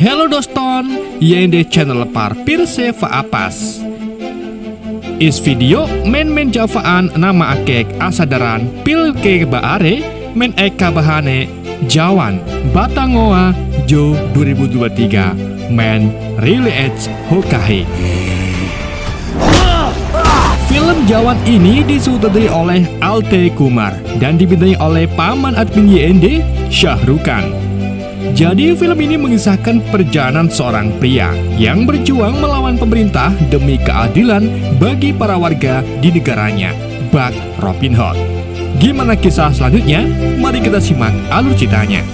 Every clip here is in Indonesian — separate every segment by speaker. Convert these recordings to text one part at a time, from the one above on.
Speaker 1: Hello doston, yende channel par pirse faapas. Is video men javaan nama akek asadaran pil ke baare men eka bahane Jawan Batangoa Jo 2023 men really edge hokahe. Film Jawan ini disutradari oleh Alte Kumar dan dibintangi oleh paman admin YND, Syahrukan. Jadi film ini mengisahkan perjalanan seorang pria yang berjuang melawan pemerintah demi keadilan bagi para warga di negaranya, bak Robin Hood. Gimana kisah selanjutnya? Mari kita simak alur ceritanya.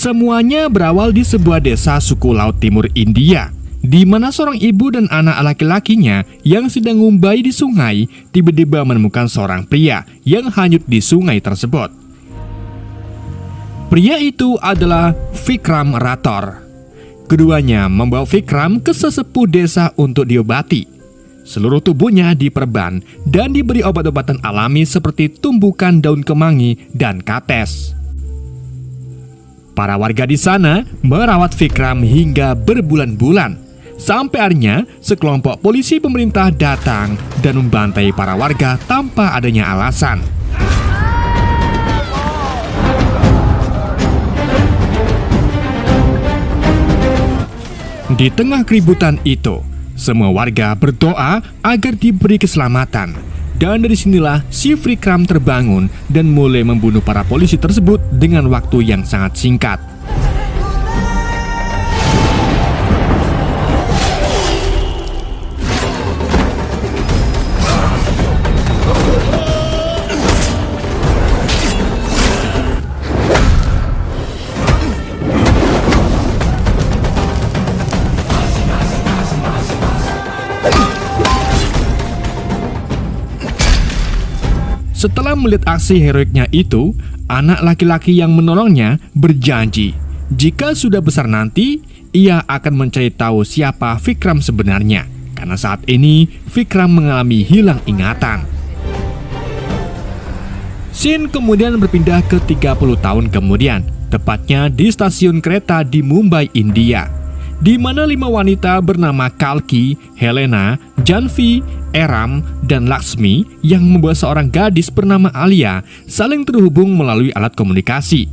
Speaker 1: Semuanya berawal di sebuah desa suku Laut Timur India, di mana seorang ibu dan anak laki-lakinya yang sedang ngumbai di sungai tiba-tiba menemukan seorang pria yang hanyut di sungai tersebut. Pria itu adalah Vikram Rathore. Keduanya membawa Vikram ke sesepuh desa untuk diobati. Seluruh tubuhnya diperban dan diberi obat-obatan alami seperti tumbukan daun kemangi dan kates. Para warga di sana merawat Vikram hingga berbulan-bulan. Sampai akhirnya sekelompok polisi pemerintah datang dan membantai para warga tanpa adanya alasan. Di tengah keributan itu, semua warga berdoa agar diberi keselamatan. Dan dari sinilah si Vikram terbangun dan mulai membunuh para polisi tersebut dengan waktu yang sangat singkat. Setelah melihat aksi heroiknya itu, anak laki-laki yang menolongnya berjanji jika sudah besar nanti, ia akan mencari tahu siapa Vikram sebenarnya. Karena saat ini, Vikram mengalami hilang ingatan. Scene kemudian berpindah ke 30 tahun kemudian, tepatnya di stasiun kereta di Mumbai, India, di mana 5 wanita bernama Kalki, Helena, Janvi, Eram, dan Laksmi yang membawa seorang gadis bernama Alia saling terhubung melalui alat komunikasi.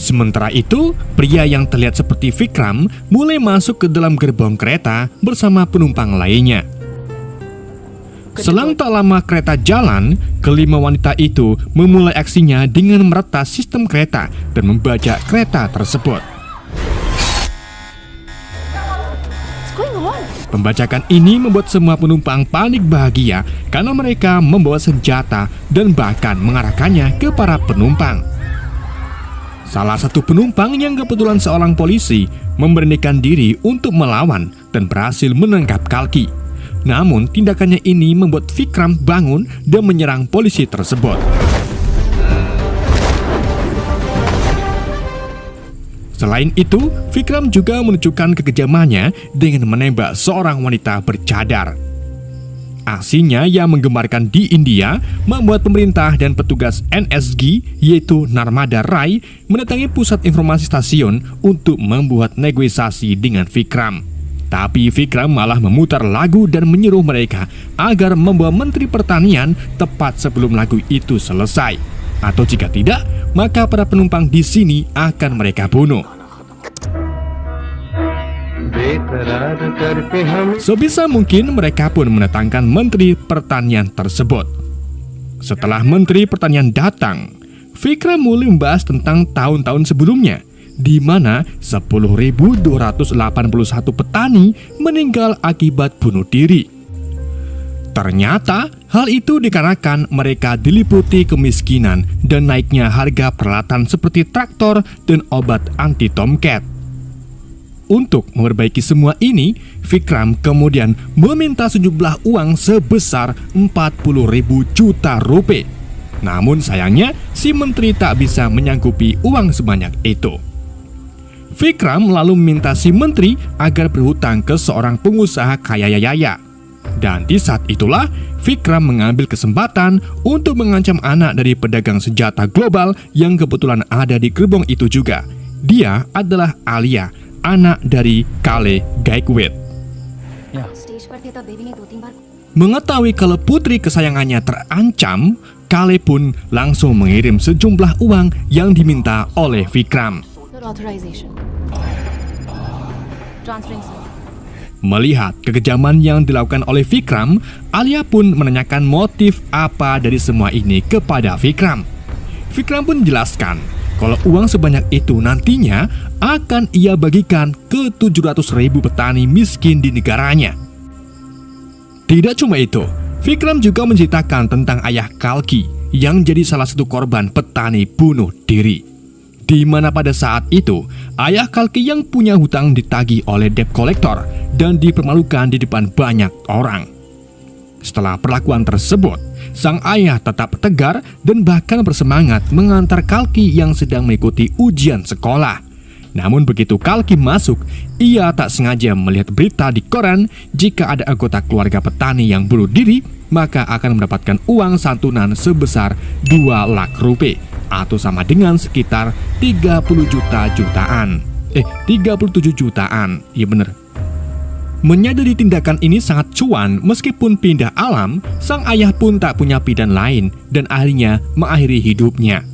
Speaker 1: Sementara itu, pria yang terlihat seperti Vikram mulai masuk ke dalam gerbong kereta bersama penumpang lainnya. Selang tak lama kereta jalan, kelima wanita itu memulai aksinya dengan meretas sistem kereta dan membajak kereta tersebut. Pembajakan ini membuat semua penumpang panik bahagia karena mereka membawa senjata dan bahkan mengarahkannya ke para penumpang. Salah satu penumpang yang kebetulan seorang polisi memberanikan diri untuk melawan dan berhasil menangkap Kalki. Namun tindakannya ini membuat Vikram bangun dan menyerang polisi tersebut. Selain itu, Vikram juga menunjukkan kekejamannya dengan menembak seorang wanita bercadar. Aksinya yang menggemarkan di India membuat pemerintah dan petugas NSG yaitu Narmada Rai mendatangi pusat informasi stasiun untuk membuat negosiasi dengan Vikram. Tapi Vikram malah memutar lagu dan menyuruh mereka agar membawa Menteri Pertanian tepat sebelum lagu itu selesai. Atau jika tidak, maka para penumpang di sini akan mereka bunuh. Sebisa mungkin mereka pun mendatangkan Menteri Pertanian tersebut. Setelah Menteri Pertanian datang, Vikram mulai membahas tentang tahun-tahun sebelumnya, di mana 10.281 petani meninggal akibat bunuh diri. Ternyata hal itu dikarenakan mereka diliputi kemiskinan dan naiknya harga peralatan seperti traktor dan obat anti tomcat. Untuk memperbaiki semua ini, Vikram kemudian meminta sejumlah uang sebesar 40.000 juta rupiah. Namun sayangnya si menteri tak bisa menyanggupi uang sebanyak itu. Vikram lalu meminta si menteri agar berhutang ke seorang pengusaha kaya raya. Dan di saat itulah Vikram mengambil kesempatan untuk mengancam anak dari pedagang senjata global yang kebetulan ada di gerbong itu juga. Dia adalah Alia, anak dari Kale Gaikwad. Mengetahui kalau putri kesayangannya terancam, Kale pun langsung mengirim sejumlah uang yang diminta oleh Vikram. Melihat kekejaman yang dilakukan oleh Vikram, Alia pun menanyakan motif apa dari semua ini kepada Vikram. Vikram pun menjelaskan kalau uang sebanyak itu nantinya akan ia bagikan ke 700.000 petani miskin di negaranya. Tidak cuma itu, Vikram juga menceritakan tentang ayah Kalki yang jadi salah satu korban petani bunuh diri. Di mana pada saat itu, ayah Kalki yang punya hutang ditagih oleh debt collector dan dipermalukan di depan banyak orang. Setelah perlakuan tersebut, sang ayah tetap tegar dan bahkan bersemangat mengantar Kalki yang sedang mengikuti ujian sekolah. Namun begitu Kalki masuk, ia tak sengaja melihat berita di koran jika ada anggota keluarga petani yang bunuh diri, maka akan mendapatkan uang santunan sebesar 2 lakh rupiah atau sama dengan sekitar 37 jutaan. Iya bener. Menyadari tindakan ini sangat cuan meskipun pindah alam, sang ayah pun tak punya pilihan lain dan akhirnya mengakhiri hidupnya.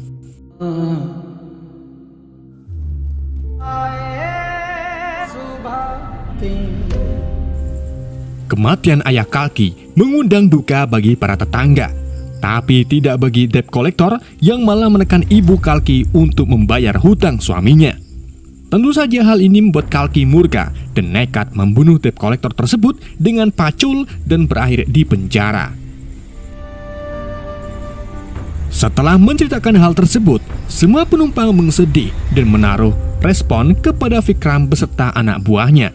Speaker 1: Kematian ayah Kalki mengundang duka bagi para tetangga, tapi tidak bagi debt collector yang malah menekan ibu Kalki untuk membayar hutang suaminya. Tentu saja hal ini membuat Kalki murka dan nekat membunuh debt collector tersebut dengan pacul dan berakhir di penjara. Setelah menceritakan hal tersebut, semua penumpang bersedih dan menaruh respon kepada Vikram beserta anak buahnya.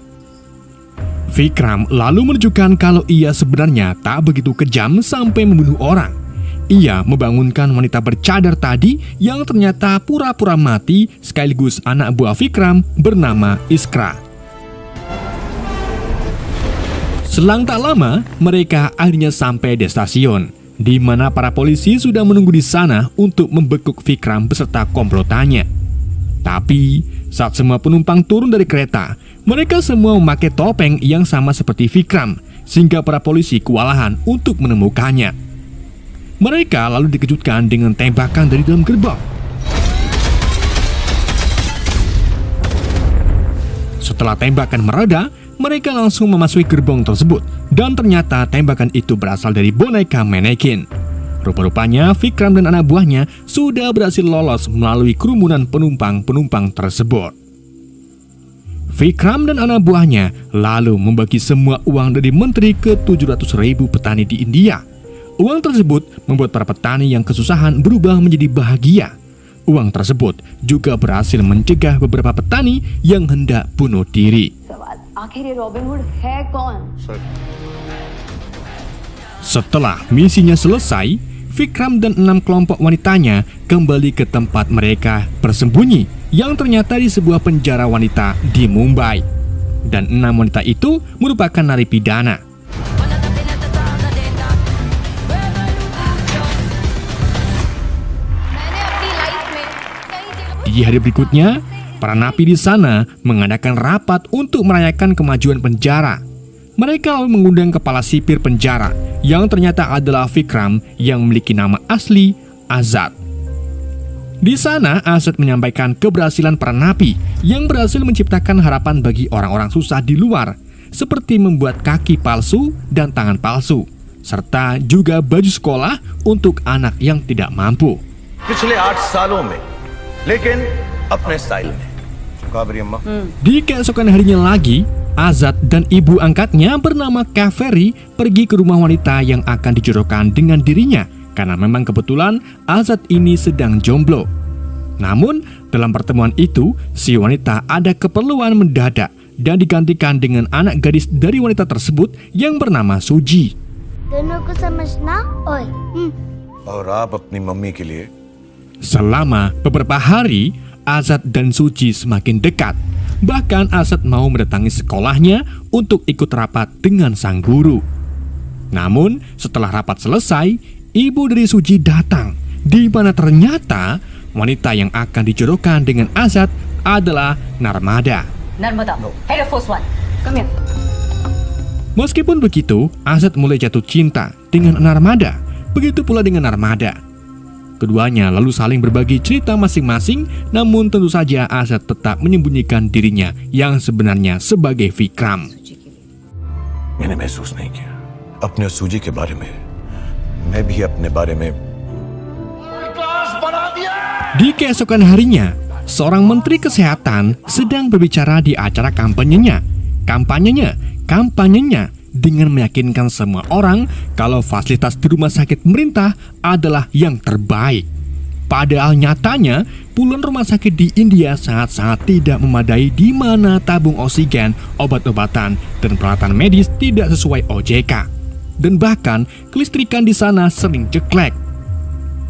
Speaker 1: Vikram lalu menunjukkan kalau ia sebenarnya tak begitu kejam sampai membunuh orang. Ia membangunkan wanita bercadar tadi yang ternyata pura-pura mati sekaligus anak buah Vikram bernama Iskra. Selang tak lama, mereka akhirnya sampai di stasiun, di mana para polisi sudah menunggu di sana untuk membekuk Vikram beserta komplotannya. Tapi saat semua penumpang turun dari kereta, mereka semua memakai topeng yang sama seperti Vikram, sehingga para polisi kewalahan untuk menemukannya. Mereka lalu dikejutkan dengan tembakan dari dalam gerbong. Setelah tembakan mereda, mereka langsung memasuki gerbong tersebut dan ternyata tembakan itu berasal dari boneka manekin. Rupa-rupanya Vikram dan anak buahnya sudah berhasil lolos melalui kerumunan penumpang-penumpang tersebut. Vikram dan anak buahnya lalu membagi semua uang dari menteri ke 700.000 petani di India. Uang tersebut membuat para petani yang kesusahan berubah menjadi bahagia. Uang tersebut juga berhasil mencegah beberapa petani yang hendak bunuh diri. Setelah misinya selesai, Vikram dan 6 kelompok wanitanya kembali ke tempat mereka bersembunyi, yang ternyata di sebuah penjara wanita di Mumbai. Dan 6 wanita itu merupakan narapidana. Di hari berikutnya, para napi di sana mengadakan rapat untuk merayakan kemajuan penjara. Mereka lalu mengundang kepala sipir penjara yang ternyata adalah Vikram yang memiliki nama asli Azad. Di sana, Azad menyampaikan keberhasilan para napi yang berhasil menciptakan harapan bagi orang-orang susah di luar, seperti membuat kaki palsu dan tangan palsu, serta juga baju sekolah untuk anak yang tidak mampu.
Speaker 2: पिछले 8 सालों में लेकिन अपने स्टाइल में
Speaker 1: Di keesokan harinya lagi, Azad dan ibu angkatnya bernama Kaveri pergi ke rumah wanita yang akan dijodohkan dengan dirinya karena memang kebetulan Azad ini sedang jomblo. Namun dalam pertemuan itu, si wanita ada keperluan mendadak dan digantikan dengan anak gadis dari wanita tersebut yang bernama Suji. Selama beberapa hari, Azad dan Suji semakin dekat. Bahkan Azad mau mendatangi sekolahnya untuk ikut rapat dengan sang guru. Namun setelah rapat selesai, ibu dari Suji datang, di mana ternyata wanita yang akan dijodohkan dengan Azad adalah Narmada.
Speaker 3: Narmada, Head of Force 1. Come here.
Speaker 1: Meskipun begitu, Azad mulai jatuh cinta dengan Narmada. Begitu pula dengan Narmada. Keduanya lalu saling berbagi cerita masing-masing, namun tentu saja Azad tetap menyembunyikan dirinya yang sebenarnya sebagai Vikram.
Speaker 2: मैंने महसूस नहीं किया अपने और सूजी के बारे में मैं भी अपने बारे में
Speaker 1: Di keesokan harinya, seorang menteri kesehatan sedang berbicara di acara kampanyenya dengan meyakinkan semua orang kalau fasilitas di rumah sakit pemerintah adalah yang terbaik. Padahal nyatanya, puluhan rumah sakit di India sangat-sangat tidak memadai, di mana tabung oksigen, obat-obatan, dan peralatan medis tidak sesuai OJK. Dan bahkan, kelistrikan di sana sering jelek.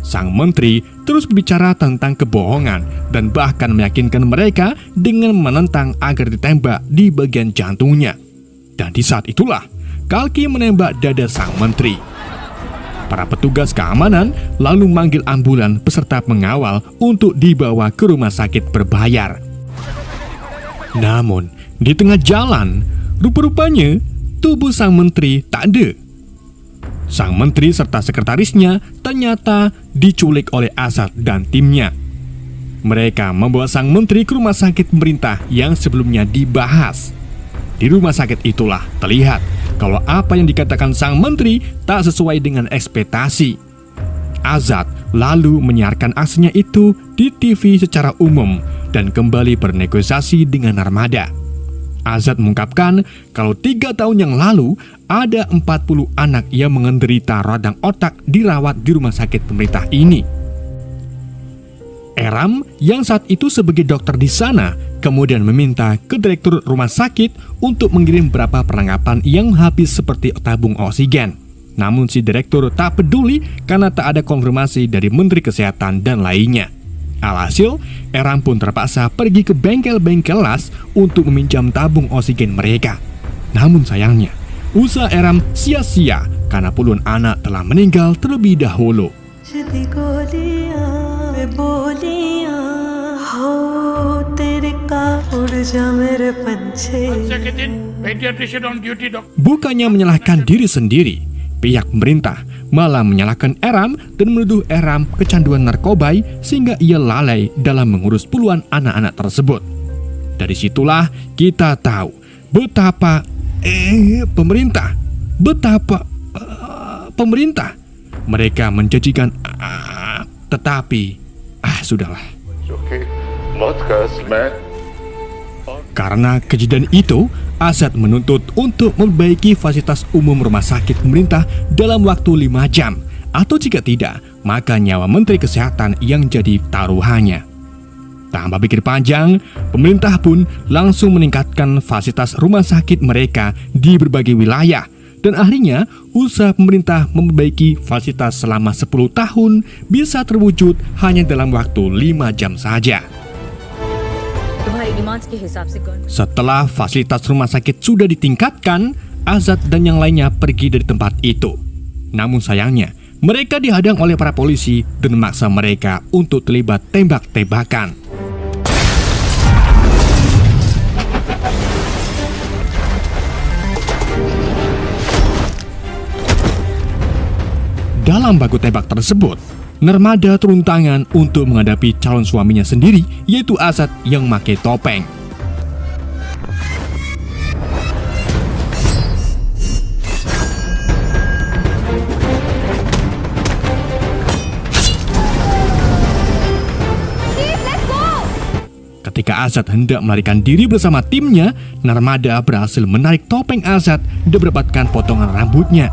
Speaker 1: Sang menteri terus berbicara tentang kebohongan dan bahkan meyakinkan mereka dengan menentang agar ditembak di bagian jantungnya. Dan di saat itulah, Kalki menembak dada sang menteri. Para petugas keamanan lalu manggil ambulan beserta pengawal untuk dibawa ke rumah sakit berbayar. Namun, di tengah jalan, rupa-rupanya tubuh sang menteri tak ada. Sang menteri serta sekretarisnya ternyata diculik oleh Azad dan timnya. Mereka membawa sang menteri ke rumah sakit pemerintah yang sebelumnya dibahas. Di rumah sakit itulah terlihat kalau apa yang dikatakan sang menteri tak sesuai dengan ekspektasi. Azad lalu menyiarkan aksinya itu di TV secara umum dan kembali bernegosiasi dengan Narmada. Azad mengungkapkan kalau 3 tahun yang lalu ada 40 anak yang menderita radang otak dirawat di rumah sakit pemerintah ini. Eram yang saat itu sebagai dokter di sana kemudian meminta ke direktur rumah sakit untuk mengirim beberapa perlengkapan yang habis seperti tabung oksigen. Namun si direktur tak peduli karena tak ada konfirmasi dari Menteri Kesehatan dan lainnya. Alhasil, Eram pun terpaksa pergi ke bengkel-bengkel las untuk meminjam tabung oksigen mereka. Namun sayangnya, usaha Eram sia-sia karena puluhan anak telah meninggal terlebih dahulu. Bukannya menyalahkan diri sendiri, pihak pemerintah malah menyalahkan Eram dan menuduh Eram kecanduan narkoba sehingga ia lalai dalam mengurus puluhan anak-anak tersebut. Dari situlah kita tahu betapa pemerintah mereka menjanjikan tetapi sudahlah. Karena kejadian itu, Azad menuntut untuk memperbaiki fasilitas umum rumah sakit pemerintah dalam waktu 5 jam, atau jika tidak, maka nyawa Menteri Kesehatan yang jadi taruhannya. Tanpa pikir panjang, pemerintah pun langsung meningkatkan fasilitas rumah sakit mereka di berbagai wilayah, dan akhirnya usaha pemerintah memperbaiki fasilitas selama 10 tahun bisa terwujud hanya dalam waktu 5 jam saja. Setelah fasilitas rumah sakit sudah ditingkatkan, Azad dan yang lainnya pergi dari tempat itu. Namun sayangnya, mereka dihadang oleh para polisi dan memaksa mereka untuk terlibat tembak-tembakan. Dalam baku tembak tersebut, Narmada turun tangan untuk menghadapi calon suaminya sendiri, yaitu Azad yang memakai topeng. Ketika Azad hendak melarikan diri bersama timnya, Narmada berhasil menarik topeng Azad dan mendapatkan potongan rambutnya.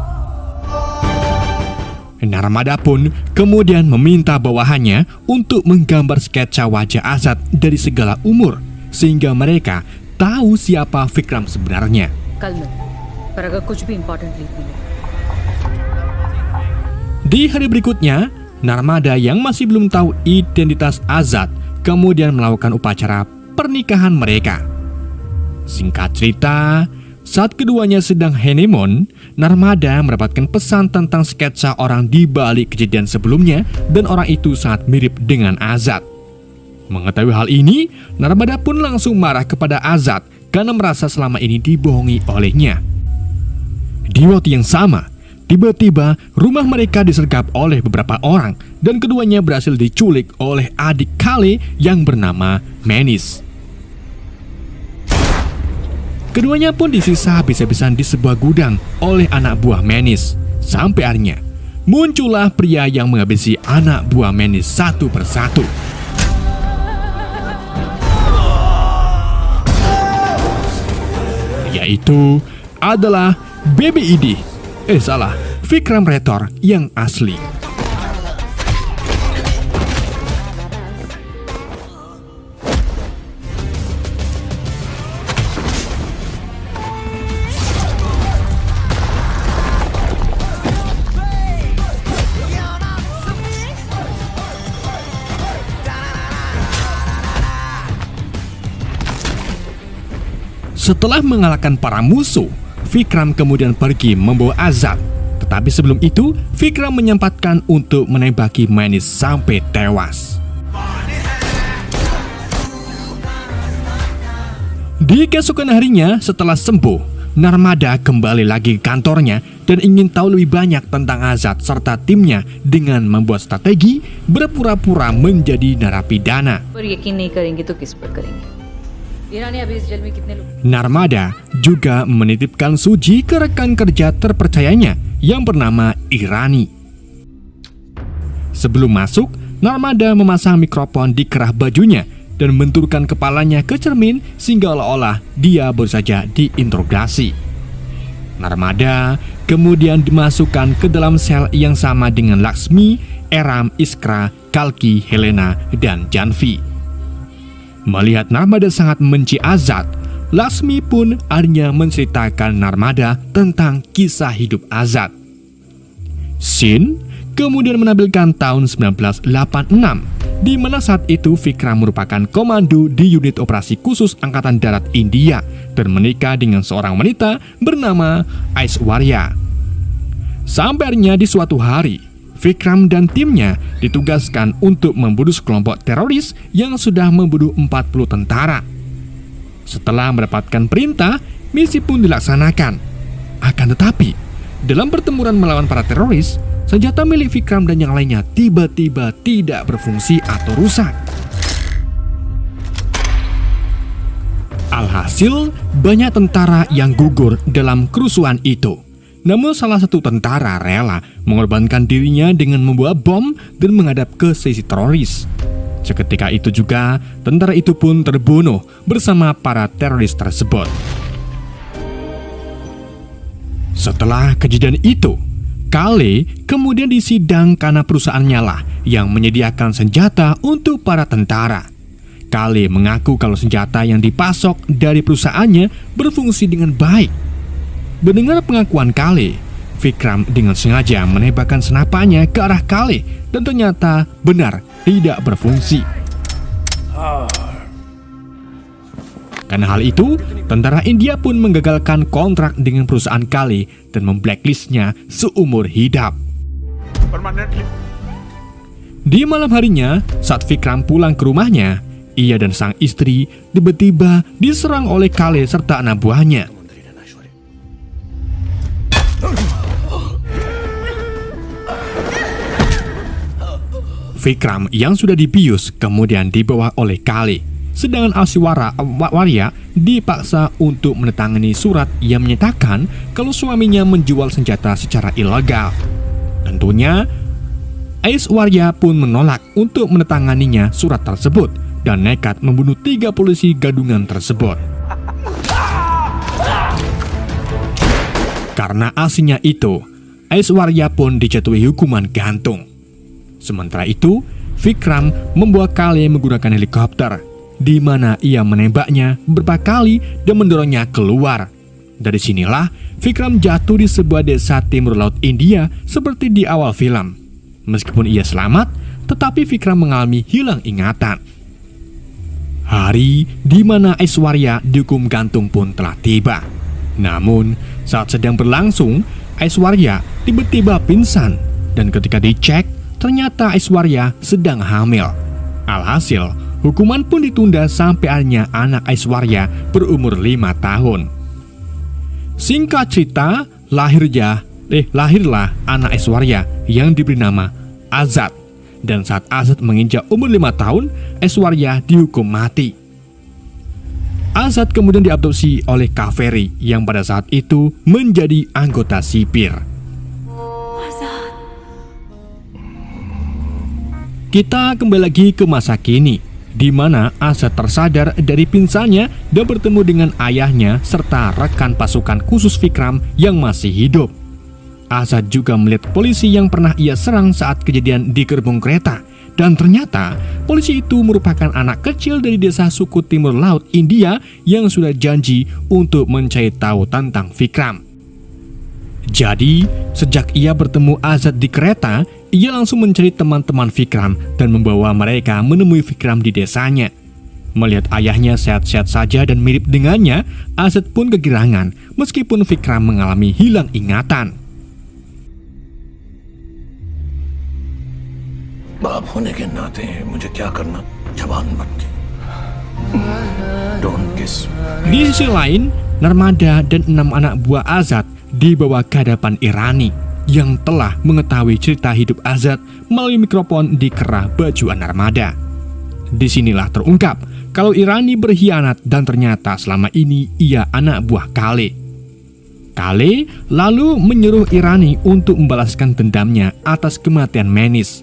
Speaker 1: Narmada pun kemudian meminta bawahannya untuk menggambar sketsa wajah Azad dari segala umur, sehingga mereka tahu siapa Vikram sebenarnya. Di hari berikutnya, Narmada yang masih belum tahu identitas Azad kemudian melakukan upacara pernikahan mereka. Singkat cerita, saat keduanya sedang honeymoon, Narmada mendapatkan pesan tentang sketsa orang di balik kejadian sebelumnya dan orang itu sangat mirip dengan Azad. Mengetahui hal ini, Narmada pun langsung marah kepada Azad karena merasa selama ini dibohongi olehnya. Di waktu yang sama, tiba-tiba rumah mereka disergap oleh beberapa orang dan keduanya berhasil diculik oleh adik Kale yang bernama Menis. Keduanya pun disiksa habis-habisan di sebuah gudang oleh anak buah Menis. Sampai akhirnya muncullah pria yang menghabisi anak buah Menis satu persatu. Yaitu adalah Baby Idi. Vikram Rathore yang asli. Setelah mengalahkan para musuh, Vikram kemudian pergi membawa Azad. Tetapi sebelum itu, Vikram menyempatkan untuk menembaki Menis sampai tewas. Di keesokan harinya, setelah sembuh, Narmada kembali lagi ke kantornya dan ingin tahu lebih banyak tentang Azad serta timnya dengan membuat strategi berpura-pura menjadi narapidana. Narmada juga menitipkan Suji ke rekan kerja terpercayanya yang bernama Irani. Sebelum masuk, Narmada memasang mikrofon di kerah bajunya dan membenturkan kepalanya ke cermin sehingga seolah-olah dia baru saja diinterogasi. Narmada kemudian dimasukkan ke dalam sel yang sama dengan Laksmi, Eram, Iskra, Kalki, Helena, dan Janvi. Melihat Narmada sangat membenci Azad, Laksmi pun akhirnya menceritakan Narmada tentang kisah hidup Azad. Scene kemudian menampilkan tahun 1986, di mana saat itu Vikram merupakan komando di unit operasi khusus Angkatan Darat India dan menikah dengan seorang wanita bernama Aishwarya. Sampai akhirnya di suatu hari, Vikram dan timnya ditugaskan untuk membunuh sekelompok teroris yang sudah membunuh 40 tentara. Setelah mendapatkan perintah, misi pun dilaksanakan. Akan tetapi, dalam pertempuran melawan para teroris, senjata milik Vikram dan yang lainnya tiba-tiba tidak berfungsi atau rusak. Alhasil, banyak tentara yang gugur dalam kerusuhan itu. Namun salah satu tentara rela mengorbankan dirinya dengan membawa bom dan menghadap ke sisi teroris. Seketika itu juga, tentara itu pun terbunuh bersama para teroris tersebut. Setelah kejadian itu, Kale kemudian disidang karena perusahaannya lah yang menyediakan senjata untuk para tentara. Kale mengaku kalau senjata yang dipasok dari perusahaannya berfungsi dengan baik. Mendengar pengakuan Kale, Vikram dengan sengaja menembakkan senapannya ke arah Kale dan ternyata benar tidak berfungsi. Karena hal itu, tentara India pun menggagalkan kontrak dengan perusahaan Kale dan memblacklistnya seumur hidup. Di malam harinya, saat Vikram pulang ke rumahnya, ia dan sang istri tiba-tiba diserang oleh Kale serta anak buahnya. Vikram yang sudah dibius kemudian dibawa oleh Kale, sedangkan Aishwarya dipaksa untuk menandatangani surat yang menyatakan kalau suaminya menjual senjata secara ilegal. Tentunya, Aishwarya pun menolak untuk menandatanganinya surat tersebut dan nekat membunuh 3 polisi gadungan tersebut. Karena aksinya itu, Aishwarya pun dijatuhi hukuman gantung. Sementara itu, Vikram membawa Kale menggunakan helikopter, di mana ia menembaknya beberapa kali dan mendorongnya keluar. Dari sinilah Vikram jatuh di sebuah desa timur laut India seperti di awal film. Meskipun ia selamat, tetapi Vikram mengalami hilang ingatan. Hari di mana Aishwarya dihukum gantung pun telah tiba. Namun, saat sedang berlangsung, Aishwarya tiba-tiba pingsan. Dan ketika dicek, ternyata Aishwarya sedang hamil. Alhasil, hukuman pun ditunda sampai akhirnya anak Aishwarya berumur 5 tahun. Singkat cerita, lahirlah anak Aishwarya yang diberi nama Azad. Dan saat Azad menginjak umur 5 tahun, Aishwarya dihukum mati. Azad kemudian diadopsi oleh Kaveri yang pada saat itu menjadi anggota sipir. Kita kembali lagi ke masa kini, di mana Azad tersadar dari pingsannya dan bertemu dengan ayahnya serta rekan pasukan khusus Vikram yang masih hidup. Azad juga melihat polisi yang pernah ia serang saat kejadian di gerbong kereta. Dan ternyata polisi itu merupakan anak kecil dari desa suku Timur Laut India yang sudah janji untuk mencari tahu tentang Vikram. Jadi, sejak ia bertemu Azad di kereta, ia langsung mencari teman-teman Vikram dan membawa mereka menemui Vikram di desanya. Melihat ayahnya sehat-sehat saja dan mirip dengannya, Azad pun kegirangan meskipun Vikram mengalami hilang ingatan.
Speaker 2: बाप होने के नाते मुझे क्या करना जबान बन गई. Don't kiss.
Speaker 1: Di sisi lain, Narmada dan 6 anak buah Azad dibawa ke hadapan Irani yang telah mengetahui cerita hidup Azad melalui mikrofon di kerah baju Narmada. Disinilah terungkap kalau Irani berkhianat dan ternyata selama ini ia anak buah Kale. Kale lalu menyuruh Irani untuk membalaskan dendamnya atas kematian Menis.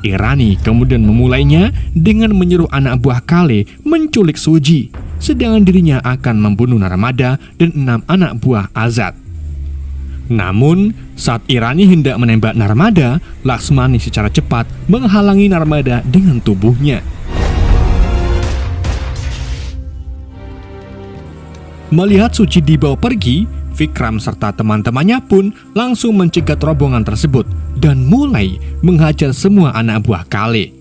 Speaker 1: Irani kemudian memulainya dengan menyuruh anak buah Kale menculik Suji, sedangkan dirinya akan membunuh Narmada dan 6 anak buah Azad. Namun, saat Irani hendak menembak Narmada, Laksmani secara cepat menghalangi Narmada dengan tubuhnya. Melihat Suji dibawa pergi, Vikram serta teman-temannya pun langsung mencegat rombongan tersebut dan mulai menghajar semua anak buah Kale.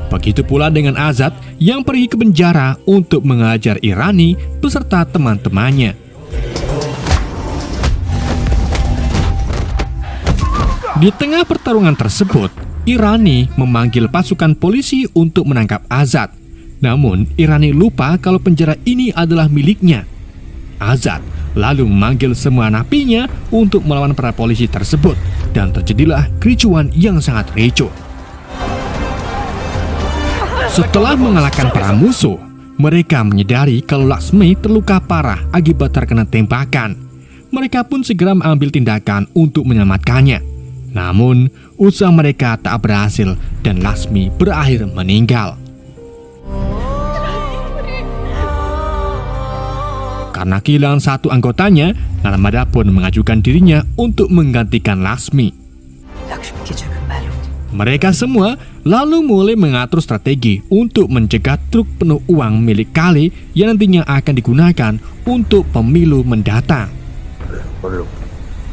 Speaker 1: Begitu pula dengan Azad yang pergi ke penjara untuk mengajar Irani beserta teman-temannya. Di tengah pertarungan tersebut, Irani memanggil pasukan polisi untuk menangkap Azad. Namun, Irani lupa kalau penjara ini adalah miliknya. Azad lalu memanggil semua napinya untuk melawan para polisi tersebut, dan terjadilah kericuan yang sangat ricuh. Setelah mengalahkan para musuh, mereka menyadari kalau Laksmi terluka parah akibat terkena tembakan. Mereka pun segera mengambil tindakan untuk menyelamatkannya. Namun, usaha mereka tak berhasil dan Laksmi berakhir meninggal. Karena kehilangan satu anggotanya, Narmada pun mengajukan dirinya untuk menggantikan Laksmi. Mereka semua lalu mulai mengatur strategi untuk mencegat truk penuh uang milik Kale yang nantinya akan digunakan untuk pemilu mendatang.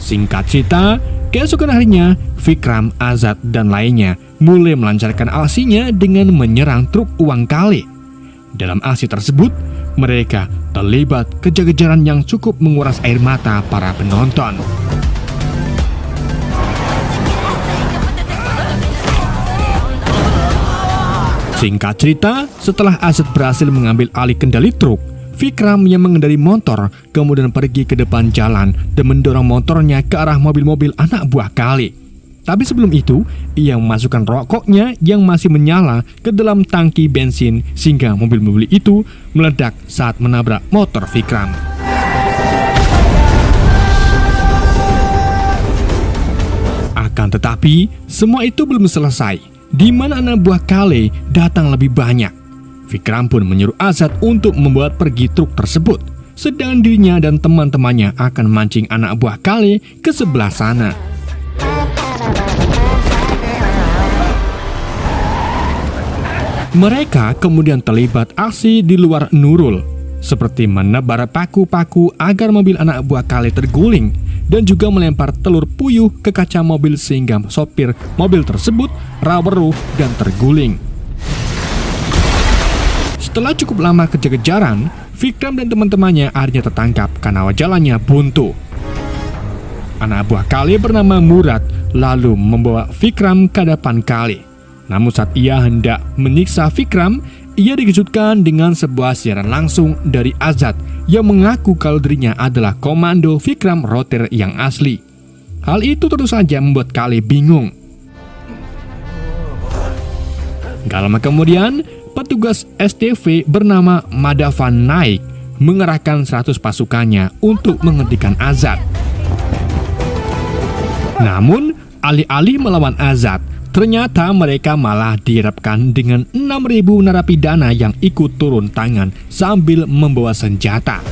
Speaker 1: Singkat cerita, keesokan harinya, Vikram, Azad, dan lainnya mulai melancarkan aksinya dengan menyerang truk uang Kale. Dalam aksi tersebut, mereka terlibat kejar-kejaran yang cukup menguras air mata para penonton. Singkat cerita, setelah Azad berhasil mengambil alih kendali truk, Vikram yang mengendarai motor kemudian pergi ke depan jalan dan mendorong motornya ke arah mobil-mobil anak buah Kale. Tapi sebelum itu, ia memasukkan rokoknya yang masih menyala ke dalam tangki bensin sehingga mobil-mobil itu meledak saat menabrak motor Vikram. Akan tetapi, semua itu belum selesai, di mana anak buah Kale datang lebih banyak. Vikram pun menyuruh Azad untuk membuat pergi truk tersebut, sedangkan dirinya dan teman-temannya akan mancing anak buah Kale ke sebelah sana. Mereka kemudian terlibat aksi di luar Nurul, seperti menebar paku-paku agar mobil anak buah Kale terguling, dan juga melempar telur puyuh ke kaca mobil sehingga sopir mobil tersebut raweruh dan terguling. Setelah cukup lama kejar-kejaran, Vikram dan teman-temannya akhirnya tertangkap karena jalannya buntu. Anak buah Kale bernama Murad lalu membawa Vikram ke hadapan Kale. Namun saat ia hendak menyiksa Vikram, ia dikejutkan dengan sebuah siaran langsung dari Azad yang mengaku kalau dirinya adalah komando Vikram Roter yang asli. Hal itu tentu saja membuat Kale bingung. Gak lama kemudian, petugas STV bernama Madhavan Naik mengerahkan 100 pasukannya untuk menghentikan Azad. Namun, alih-alih melawan Azad, ternyata mereka malah dihadapkan dengan 6.000 narapidana yang ikut turun tangan sambil membawa senjata.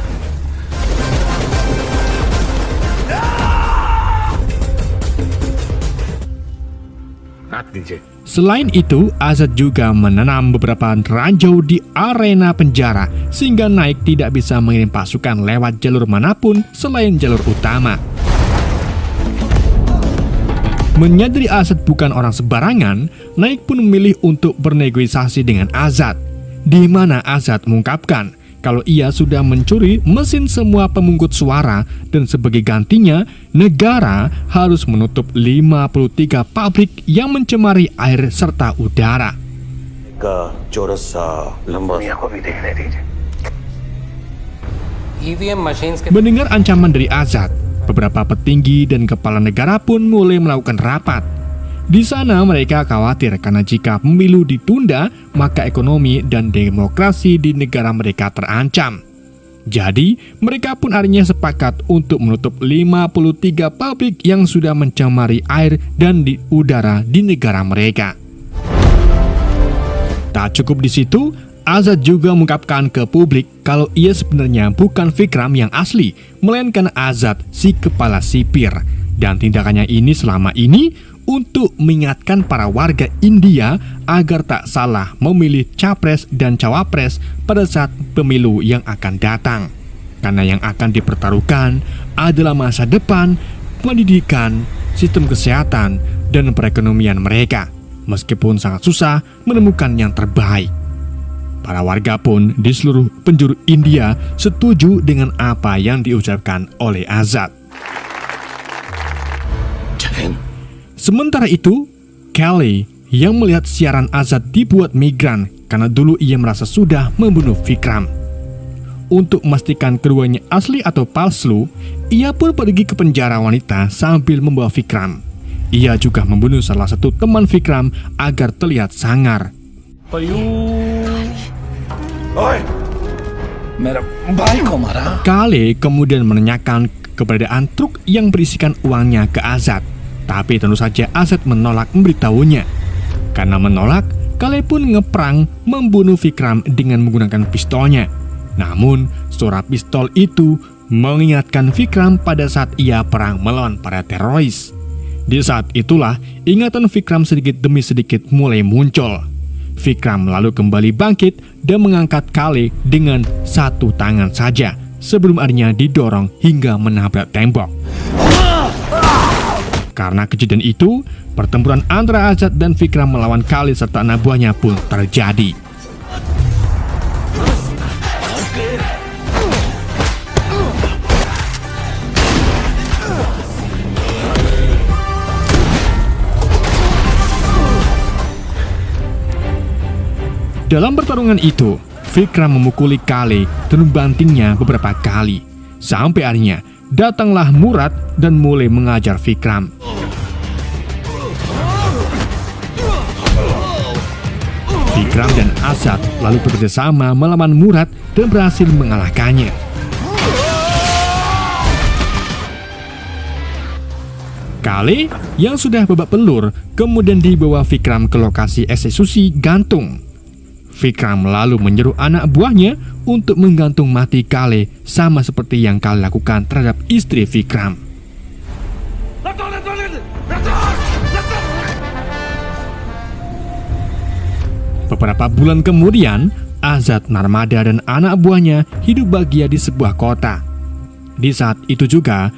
Speaker 1: Selain itu, Azad juga menanam beberapa ranjau di arena penjara sehingga Naik tidak bisa mengirim pasukan lewat jalur manapun selain jalur utama. Menyadari Azad bukan orang sembarangan, Naik pun memilih untuk bernegosiasi dengan Azad, di mana Azad mengungkapkan kalau ia sudah mencuri mesin semua pemungut suara dan sebagai gantinya, negara harus menutup 53 pabrik yang mencemari air serta udara. Mendengar ancaman dari Azad, beberapa petinggi dan kepala negara pun mulai melakukan rapat. Di sana mereka khawatir karena jika pemilu ditunda, maka ekonomi dan demokrasi di negara mereka terancam. Jadi, mereka pun akhirnya sepakat untuk menutup 53 pabrik yang sudah mencemari air dan di udara di negara mereka. Tak cukup di situ, Azad juga mengungkapkan ke publik kalau ia sebenarnya bukan Vikram yang asli, melainkan Azad si kepala sipir. Dan tindakannya ini selama ini untuk mengingatkan para warga India agar tak salah memilih capres dan cawapres pada saat pemilu yang akan datang. Karena yang akan dipertaruhkan adalah masa depan, pendidikan, sistem kesehatan, dan perekonomian mereka. Meskipun sangat susah menemukan yang terbaik. Para warga pun di seluruh penjuru India setuju dengan apa yang diucapkan oleh Azad. Sementara itu, Kale yang melihat siaran Azad dibuat migran karena dulu ia merasa sudah membunuh Vikram. Untuk memastikan keduanya asli atau palsu, ia pun pergi ke penjara wanita sambil membawa Vikram. Ia juga membunuh salah satu teman Vikram agar terlihat sangar. Kale kemudian menanyakan keberadaan truk yang berisikan uangnya ke Azad. Tapi tentu saja Azad menolak memberitahunya. Karena menolak, Kale pun ngeprang membunuh Vikram dengan menggunakan pistolnya. Namun, suara pistol itu mengingatkan Vikram pada saat ia perang melawan para teroris. Di saat itulah, ingatan Vikram sedikit demi sedikit mulai muncul. Vikram lalu kembali bangkit dan mengangkat Kale dengan satu tangan saja, sebelum akhirnya didorong hingga menabrak tembok. Karena kejadian itu, pertempuran antara Azad dan Vikram melawan Kale serta anak buahnya pun terjadi. Dalam pertarungan itu, Vikram memukuli Kale dan membantingnya beberapa kali. Sampai akhirnya datanglah Murad dan mulai mengajar Vikram. Vikram dan Azad lalu bekerjasama melawan Murad dan berhasil mengalahkannya. Kale yang sudah babak belur kemudian dibawa Vikram ke lokasi eksekusi gantung. Vikram lalu menyuruh anak buahnya untuk menggantung mati Kale sama seperti yang Kale lakukan terhadap istri Vikram. Beberapa bulan kemudian, Azad, Narmada, dan anak buahnya hidup bahagia di sebuah kota. Di saat itu juga,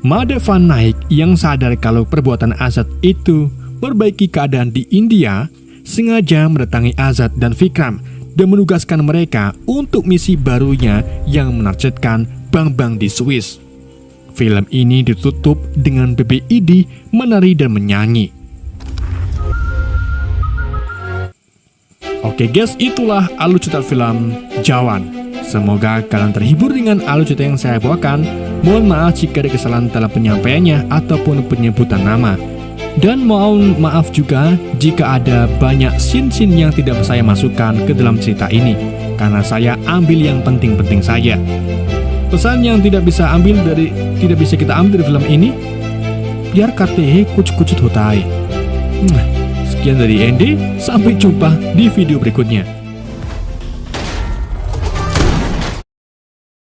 Speaker 1: Madhavan Naik yang sadar kalau perbuatan Azad itu memperbaiki keadaan di India, sengaja mendatangi Azad dan Vikram dan menugaskan mereka untuk misi barunya yang menargetkan bank-bank di Swiss. Film ini ditutup dengan BBID menari dan menyanyi. Oke guys, itulah alur cerita film Jawan. Semoga kalian terhibur dengan alur cerita yang saya bawakan. Mohon maaf jika ada kesalahan dalam penyampaiannya ataupun penyebutan nama. Dan mohon maaf juga jika ada banyak scene-scene yang tidak saya masukkan ke dalam cerita ini, karena saya ambil yang penting-penting saja. Pesan yang tidak bisa kita ambil dari film ini, biar kate kucut-kucut hotai. Sekian dari Andy, sampai jumpa di video berikutnya.